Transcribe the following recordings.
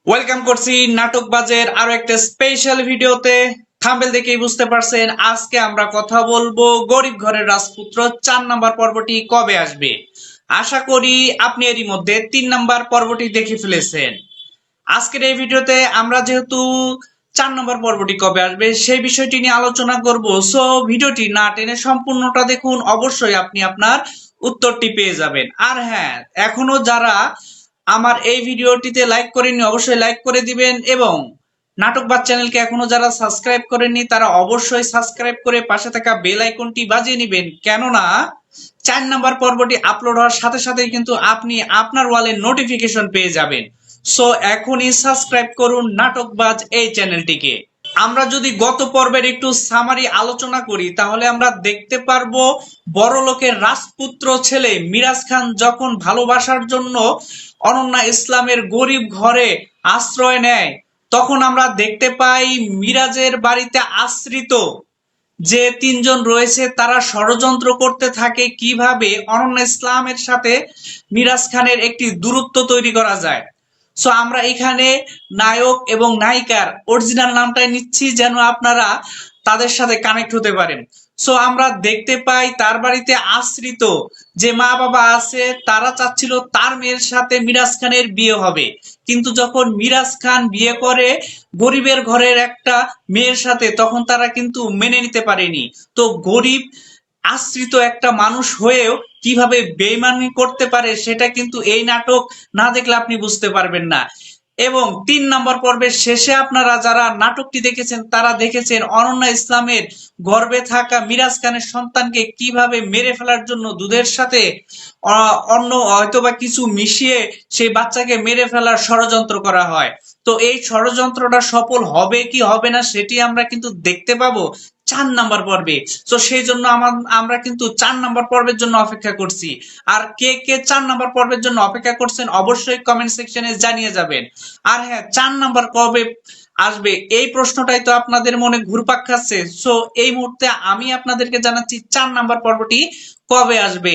Welcome করছি নাটকবাজের আরো একটা স্পেশাল ভিডিওতে। থাম্বনেল দেখেই বুঝতে পারছেন আজকে আমরা কথা বলবো গরিব ঘরের রাজপুত্র 4 নাম্বার পর্বটি কবে আসবে। আশা করি আপনি এরই মধ্যে 3 নাম্বার পর্বটি দেখে ফেলেছেন। আজকের এই ভিডিওতে আমরা যেহেতু 4 নম্বর পর্বটি কবে আসবে সেই বিষয়টি নিয়ে আলোচনা করব। সো ভিডিওটি না টেনে সম্পূর্ণটা দেখুন, অবশ্যই আপনি আপনার উত্তরটি পেয়ে যাবেন। আর হ্যাঁ, এখনো যারা আমার এই ভিডিওটিতে লাইক করেননি অবশ্যই লাইক করে দিবেন, এবং নাটকবাজ চ্যানেলকে এখনো যারা সাবস্ক্রাইব করেননি তারা অবশ্যই সাবস্ক্রাইব করে পাশে থাকা বেল আইকনটি বাজিয়ে নেবেন, কেননা 4 নম্বর পর্বটি আপলোড হওয়ার সাথে সাথেই কিন্তু আপনি আপনার ওয়ালে নোটিফিকেশন পেয়ে যাবেন। সো এখনই সাবস্ক্রাইব করুন নাটকবাজ এই চ্যানেলটিকে। আমরা যদি গত পর্বের একটু সামারি আলোচনা করি তাহলে আমরা দেখতে পারবো বড়লোকের রাজপুত্র ছেলে মিরাজ খান যখন ভালোবাসার জন্য অনন্যা ইসলামের গরিব ঘরে আশ্রয় নেয়, তখন আমরা দেখতে পাই মিরাজের বাড়িতে আশ্রিত যে 3জন রয়েছে তারা ষড়যন্ত্র করতে থাকে কিভাবে অনন্যা ইসলামের সাথে মিরাজ খানের একটি দূরত্ব তৈরি করা যায়। সো আমরা এখানে নায়ক এবং নায়িকার অরিজিনাল নামটাই নিচ্ছি যেন আপনারা তাদের সাথে কানেক্ট হতে পারেন। সো আমরা দেখতে পাই তার বাড়িতে আশ্রিত যে মা বাবা আছে তারা চাচ্ছিল তার মেয়ের সাথে মিরাজ খানের বিয়ে হবে, কিন্তু যখন মিরাজ খান বিয়ে করে গরিবের ঘরের একটা মেয়ের সাথে তখন তারা কিন্তু মেনে নিতে পারেনি। তো গরিব আশ্রিত একটা মানুষ হয়েও কিভাবে বেইমানি করতে পারে সেটা কিন্তু এই নাটক না দেখলে আপনি বুঝতে পারবেন না। এবং 3 নম্বর পর্বের শেষে আপনারা যারা নাটকটি দেখেছেন তারা দেখেছেন অনন্যা ইসলামের গর্ভে থাকা মিরাজ খানের সন্তানকে কিভাবে মেরে ফেলার জন্য দুধের সাথে অন্য হয়তোবা কিছু মিশিয়ে সেই বাচ্চাকে মেরে ফেলার ষড়যন্ত্র করা হয়। তো এই ষড়যন্ত্রটা সফল হবে কি হবে না সেটি আমরা কিন্তু দেখতে পাবো 4 নম্বর পর্বে। তো সেই জন্য আমরা কিন্তু 4 নম্বর পর্বের জন্য অপেক্ষা করছি। আর কে কে 4 নম্বর পর্বের জন্য অপেক্ষা করছেন অবশ্যই কমেন্ট সেকশনে জানিয়ে যাবেন। আর হ্যাঁ, 4 নম্বর কবে আসবে এই প্রশ্নটাই তো আপনাদের মনে ঘুরপাক খাচ্ছে। সো এই মুহূর্তে আমি আপনাদেরকে জানাচ্ছি 4 নম্বর পর্বটি কবে আসবে।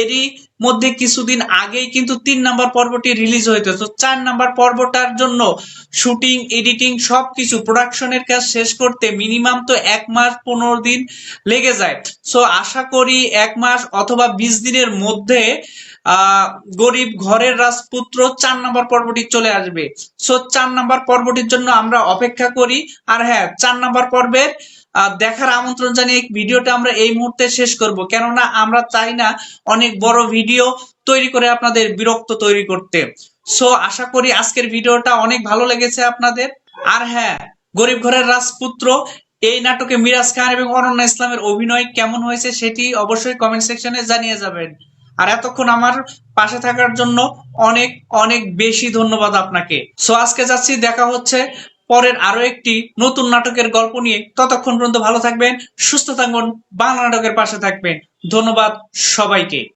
এরই মধ্যে কিছুদিন আগেই কিন্তু 3 নম্বর পর্বটি রিলিজ হইতো। তো 4 নম্বর পর্বটার জন্য শুটিং, এডিটিং সবকিছু প্রোডাকশনের কাজ শেষ করতে মিনিমাম তো 1 মাস 15 দিন লেগে যায়। সো আশা করি 1 মাস অথবা 20 দিনের মধ্যে গরিব ঘরের রাজপুত্র 4 নম্বর পর্বটি চলে আসবে। সো 4 নম্বর পর্বটির জন্য আমরা অপেক্ষা করি। আর হ্যাঁ, 4 নম্বর পর্বের দেখার আমন্ত্রণ জানিয়ে ভিডিওটা আমরা এই মুহূর্তে শেষ করব, কেননা আমরা চাই না অনেক বড় ভিডিও তৈরি করে আপনাদের বিরক্ত তৈরি করতে। সো আশা করি আজকের ভিডিওটা অনেক ভালো লেগেছে আপনাদের। আর হ্যাঁ, গরিব ঘরের রাজপুত্র এই নাটকে মিরাজ খান এবং অনন্যা ইসলামের অভিনয় কেমন হয়েছে সেটি অবশ্যই কমেন্ট সেকশনে জানিয়ে যাবেন। আর এতক্ষণ আমার পাশে থাকার জন্য অনেক অনেক বেশি ধন্যবাদ আপনাকে। সো আজকে যাচ্ছি, দেখা হচ্ছে পরের আরো একটি নতুন নাটকের গল্প নিয়ে। ততক্ষণ পর্যন্ত ভালো থাকবেন, সুস্থ থাকবেন, বাংলা নাটকের পাশে থাকবেন। ধন্যবাদ সবাইকে।